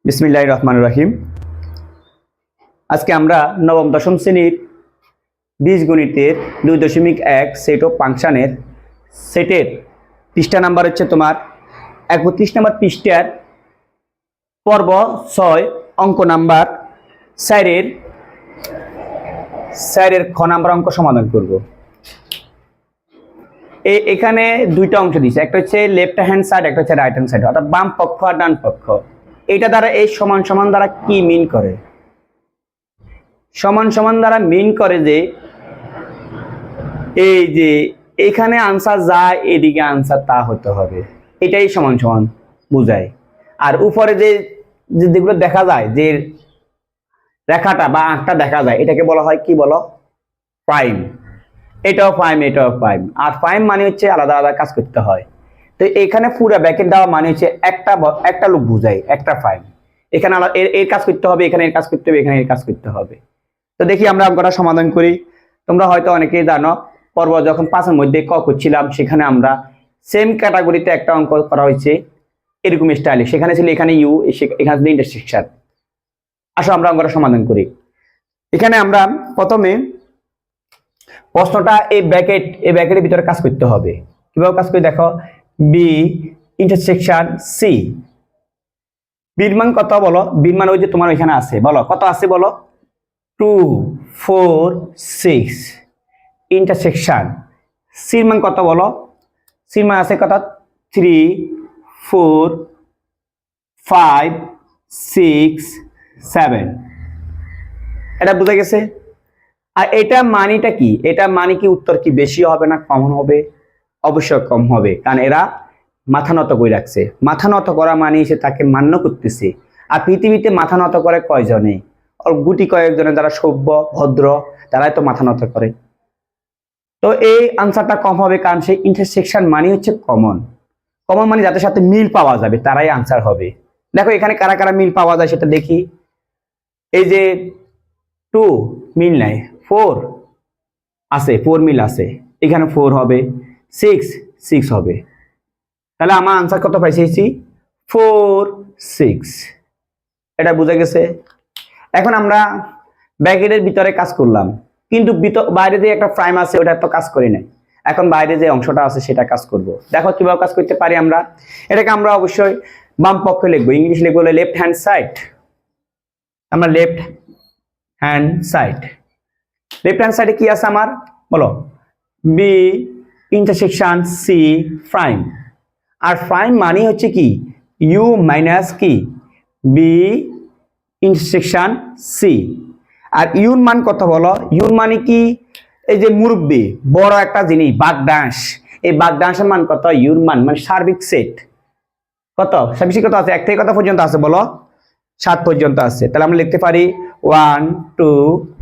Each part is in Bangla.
বিসমিল্লাহির রহমানির রহিম। আজকে আমরা নবম দশম শ্রেণীর বীজগণিতের 2.1 সেট অফ ফাংশনের সেটের পৃষ্ঠা নাম্বার হচ্ছে তোমার 31 নম্বর পৃষ্ঠার পর্ব 6 অঙ্ক নাম্বার 4 খ নাম্বার অঙ্ক সমাধান করব। এখানে দুইটা অংশ দিয়েছে, একটা হচ্ছে লেফট হ্যান্ড সাইড, একটা হচ্ছে রাইট হ্যান্ড সাইড, অর্থাৎ বাম পক্ষ আর ডান পক্ষ। এটা দ্বারা এই সমান সমান দ্বারা কি মিন করে? সমান সমান দ্বারা মিন করে যে এই যে এখানে আনসার যা এদিকে আনসার তা হতে হবে, এটাই সমান সমান বোঝায়। আর উপরে যে যেগুলো দেখা যায়, যে রেখাটা বা আঁকটা দেখা যায়, এটাকে বলা হয় কি বলো? প্রাইম। এটাও প্রাইম, এটাও প্রাইম। আর প্রাইম মানে হচ্ছে আলাদা আলাদা কাজ করতে হয়। তো এখানে পুরো ব্র্যাকেট দেওয়া মানে হচ্ছে একটা লোক বুঝায়, একটা প্রাইম। এখানে এর কাজ করতে হবে, এখানে এর কাজ করতে হবে, এখানে এর কাজ করতে হবে। তো দেখি আমরা অঙ্কটা সমাধান করি। তোমরা হয়তো অনেকেই জানো, পর্ব যখন 5-এর মধ্যে ক করছিলাম, সেখানে আমরা সেম ক্যাটাগরিতে একটা অঙ্ক করা হয়েছে এরকম স্টাইলে। সেখানে ছিল এখানে ইউ, এখানে ছিল ইন্টারসেকশন। আসো আমরা অঙ্কটা সমাধান করি। এখানে আমরা প্রথমে প্রশ্নটা এই ব্র্যাকেটের ভিতরে কাজ করতে হবে। কিভাবে কাজ করে দেখো, বি ইন্টারসেকশন সি। বির মান কত বলো? বির মান ওই যে তোমার ওইখানে আছে, বলো কত আছে বলো? 2 4 6। ইন্টারসেকশন সির মান কত বলো? সির মান আছে কত? 3 4 5 6 7। এটা বোঝা গেছে? আর এটা মানিটা কি? এটা মানে কি উত্তর কি বেশি হবে না কম হবে? অবশ্যই কম হবে, কারণ এরা মাথা নত করে রাখছে। মাথা নত করা মানে সে তাকে মান্য করতেছে। আর পৃথিবীতে মাথা নত করে কয়জনে? গুটি কয়েকজনে, যারা সভ্য ভদ্র, তারাই তো মাথা নত করে। তো এই আনসারটা কম হবে, কারণ সেই ইন্টারসেকশন মানে হচ্ছে কমন। কমন মানে যাদের সাথে মিল পাওয়া যাবে তারাই আনসার হবে। দেখো এখানে কারা কারা মিল পাওয়া যায় সেটা দেখি। এই যে 2 মিল নাই, 4 আছে, 4 মিল আছে, এখানে 4 হবে, 6 হবে। তাহলে আমার আনসার কত পাইছি? 4 6। এটা বোঝা গেছে? এখন আমরা ব্র্যাকেটের ভিতরে কাজ করলাম, কিন্তু বাইরে যে একটা প্রাইম আছে ওটা তো কাজ করি নাই। এখন বাইরে যে অংশটা আছে সেটা কাজ করব। দেখো কিভাবে কাজ করতে পারি আমরা। এটাকে আমরা অবশ্যই বাম পক্ষে লিখবো, ইংলিশ লিখবো লেফট হ্যান্ড সাইড। আমরা left hand side, left hand সাইডে কি আছে আমার বলো? B intersection C prime. আর প্রাইম মানে হচ্ছে কি? ইউ মাইনাস কি? B intersection C. আর ইউর মান কত বলো? ইউর মানে কি? এই যে মুরব্বি, বড় একটা জিনিস, বাগডান্স। এই বাগডান্সের মান কত? ইউর মান মানে সার্বিক সেট কত? সার্বিক কত আছে? 1 থেকে কত পর্যন্ত আছে বলো? 7 পর্যন্ত আছে। তাহলে আমরা লিখতে পারি 1 2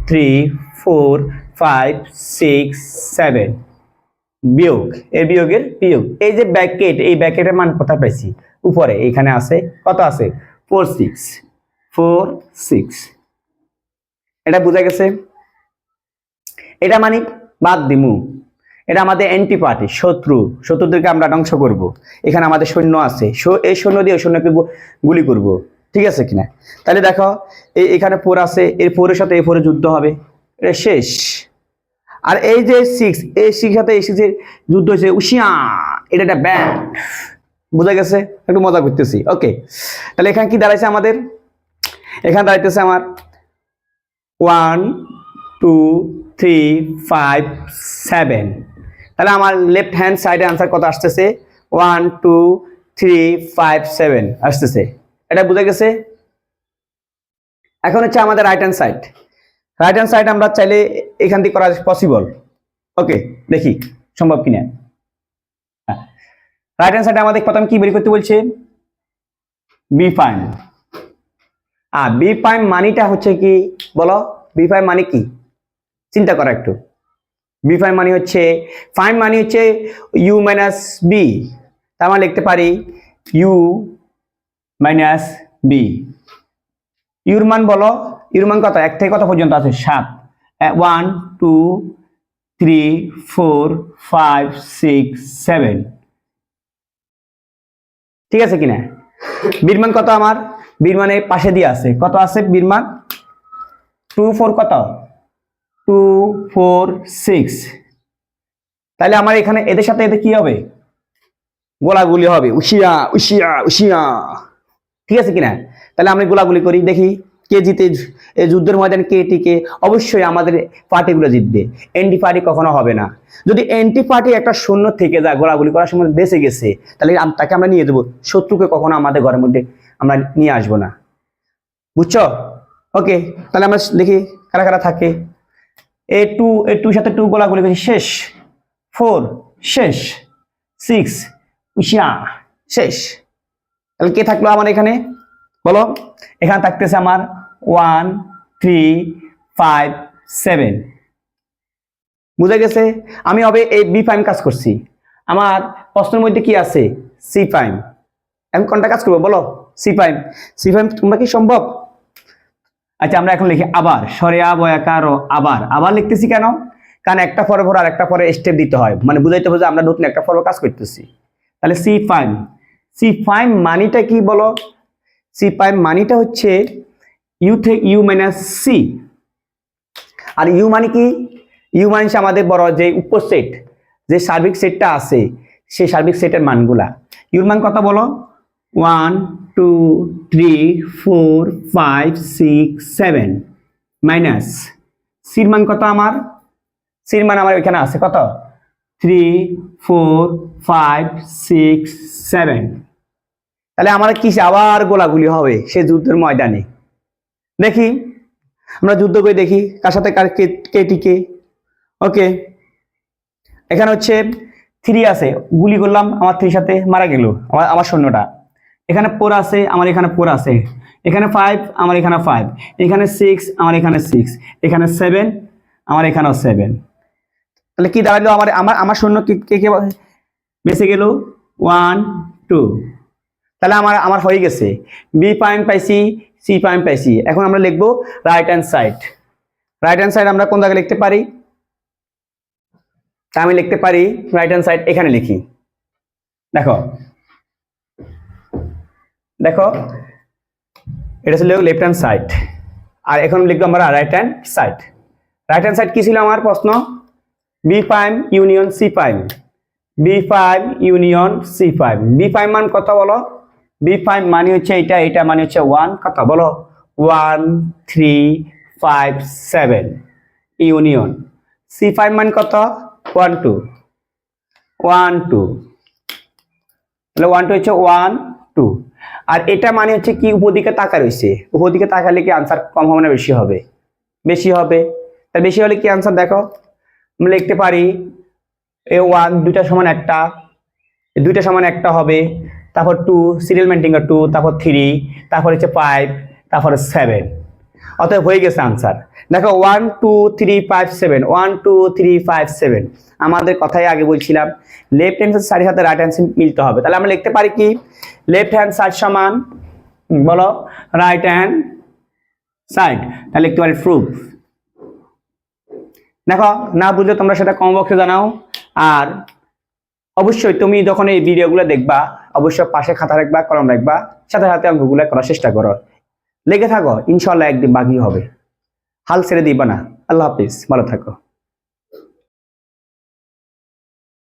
3 4 5 6 7 বিয়োগ, এর বিয়োগের বিয়োগ। এই যে ব্র্যাকেট, এই ব্র্যাকেটের মান কোথায় পাইছি? উপরে এখানে আছে, কত আছে? 4 6। এটা বোঝা গেছে? এটা মানে বাদ দিমু, এটা আমাদের অ্যান্টি পার্টি, শত্রুদেরকে আমরা ধ্বংস করব। এখানে আমাদের সৈন্য আছে, এই সৈন্য দিয়ে ওই সৈন্যকে গুলি করব, ঠিক আছে কিনা? তাহলে দেখো এখানে 4 আছে, এর 4-এর সাথে এই 4-এর যুদ্ধ হবে, এটা শেষ। আর এই যে 6, এই 6 সাথে এই 6-এর যুদ্ধ হয়েছে, উশিয়া, এটা একটা ব্যান্ড। বোঝা গেছে? একটু মজা করতেছি, ওকে। তাহলে এখানে কি দাঁড়াইছে আমাদের? এখানে দাঁড়াইতেছে আমার 1 2 3 5 7। তাহলে আমার লেফট হ্যান্ড সাইডে আনসার কত আসতেছে? 1 2 3 5 7 আসতেছে। এটা বোঝা গেছে? এখন হচ্ছে আমাদের right hand side. Right hand side আমরা চাইলে এখান থেকে করা পসিবল, ওকে। দেখি সম্ভব কিনা। রাইট হ্যান্ড সাইডে আমাদের প্রথম কি বের করতে বলছে? B prime. আর বি প্রাইম মানিটা হচ্ছে কি বলো? বি প্রাইম মানে কি চিন্তা করো একটু। বি প্রাইম মানে হচ্ছে, প্রাইম মানে হচ্ছে ইউ মাইনাস বি। তার মানে লিখতে পারি ইউ মাইনাস বি। ইউর মান বলো? ইউর মান কত? 1 থেকে কত পর্যন্ত আছে? 7। 1 2 3 4 5 6 7, ঠিক আছে কিনা? বির মান কত আমার? বির মানে পাশে দিয়ে আছে, কত আছে বির মান? 2 4 কত? 2 4 6। তাহলে আমার এখানে এদের সাথে এদের কি হবে? গোলাগুলি হবে, উশিয়া উশিয়া উশিয়া। ঠিক আছে কিনা? তাহলে আমরা গোলাগুলি করি, দেখি কে জিতে এই যুদ্ধের ময়দানে, কে টিকে। অবশ্যই আমাদের পার্টিগুলো জিতবে, এন্টি পার্টি কখনো হবে না। যদি এন্টি পার্টি একটা শূন্য থেকে যায়, গোলাগুলি করার সময় বেঁচে গেছে, তাহলে তাকে আমরা নিয়ে দেবো। শত্রুকে কখনো আমাদের ঘরের মধ্যে আমরা নিয়ে আসবো না, বুঝছো? ওকে, তাহলে আমরা দেখি কারা কারা থাকে। এ টুর সাথে 2 গোলাগুলি করি, শেষ। 4 শেষ। 6 উশিয়া শেষ। তাহলে কে থাকলো আমার এখানে বলো? এখানে থাকতেছে আমার 1 3 5 7। বুঝে গেছে? আমি হবে এই বি প্রাইম কাজ করছি, আমার প্রশ্নের মধ্যে কি আছে? C prime. এখন কোনটা কাজ করবো বলো? C prime. সি প্রাইম তোমরা কি সম্ভব? আচ্ছা, আমরা এখন লিখি আবার, সরেয়া বয়াকার আবার। আবার লিখতেছি কেন? কারণ একটা পরে পর আর একটা পরে স্টেপ দিতে হয়, মানে বুঝাইতে হবে যে আমরা নতুন একটা পর্ব কাজ করতেছি। তাহলে সি প্রাইম। সি প্রাইম মানিটা কি বলো? সি প্রাইম মানিটা হচ্ছে ইউ থেকে ইউ মাইনাস সি। আর ইউ মানে কি? ইউ মানে আমাদের বড় যে উপসেট, যে সার্বিক সেটটা আছে, সেই সার্বিক সেটের মানগুলা। ইউর মান কত বলো? 1 2 3 4 5 6 7 মাইনাস সির মান কত আমার? সির মান আমার এখানে আছে কত? 3 4 5 6 7। তাহলে আমার কি আবার গোলাগুলি হবে সে যুদ্ধের ময়দানে। দেখি আমরা যুদ্ধ করে দেখি কার সাথে কার কে টিকে। ওকে, এখানে হচ্ছে 3 আছে, গুলি করলাম, আমার 3 সাথে মারা গেল আমার সৈন্যটা। এখানে 4 আছে, আমার এখানে 4 আছে। এখানে 5, আমার এখানে 5। এখানে 6, আমার এখানে 6। এখানে 7, আমার এখানেও 7। তাহলে কি দাঁড়ালো আমার? আমার সৈন্য কে কে বেঁচে গেল? 1 2। তাহলে আমার হয়ে গেছে, বি প্রাইম পাইছি, সি প্রাইম পাইছি। এখন আমরা লিখবো right hand side. Right hand side আমরা কোন জায়গায় লিখতে পারি? আমি লিখতে পারি রাইট হ্যান্ড সাইড, এখানে লিখি। দেখো দেখো, এটা ছিল লেফট হ্যান্ড সাইড, আর এখন লিখবো আমরা right hand side. Right hand side কি ছিল আমার প্রশ্ন? B prime union C prime. B prime union C prime. B prime মান কত বলো? বি প্রাইম মানে হচ্ছে এটা, এটা মানে হচ্ছে 1, কত বলো? 1 3 5 7 ইউনিয়ন। সি প্রাইম মান কত? 1 2 1 2। তাহলে 1 2 হচ্ছে 1 2। আর এটা মানে হচ্ছে কি? উপদিকে তাকা রয়েছে, উপদিকে তাকালে কি আনসার কম হবে না বেশি হবে? বেশি হবে। তাই বেশি হলে কি আনসার দেখো? আমরা লিখতে পারি এ 1 দুইটা সমান একটা, দুইটা সমান একটা হবে, তারপর 2 সিরিয়াল মেইনটেইন 2, তারপর 3, তারপর হচ্ছে 5, তারপর 7। অতএব হয়ে গেছে আনসার। দেখো 1 2 3 5 7, 1 2 3 5 7। আমাদের কথাই আগে বলছিলাম লেফট হ্যান্ড সাইডের সাথে রাইট হ্যান্ড সাইড মিলতে হবে। তাহলে আমরা লিখতে পারি কি? লেফট হ্যান্ড সাইড সমান বলো রাইট হ্যান্ড সাইড। তাহলে লিখতে পারি প্রুফ। দেখো, না বুঝলে তোমরা সেটা কমেন্ট বক্সে জানাও। আর অবশ্যই তুমি যখন এই ভিডিওগুলো দেখবা, অবশ্যই পাশে খাতা রাখবা, কলম রাখবা, সাথে সাথে অঙ্কগুলো করার চেষ্টা করো। লেগে থাকো, ইনশাল্লাহ একদিন বাকি হবে। হাল ছেড়ে দিবা না। আল্লাহ হাফিজ, ভালো থাকো।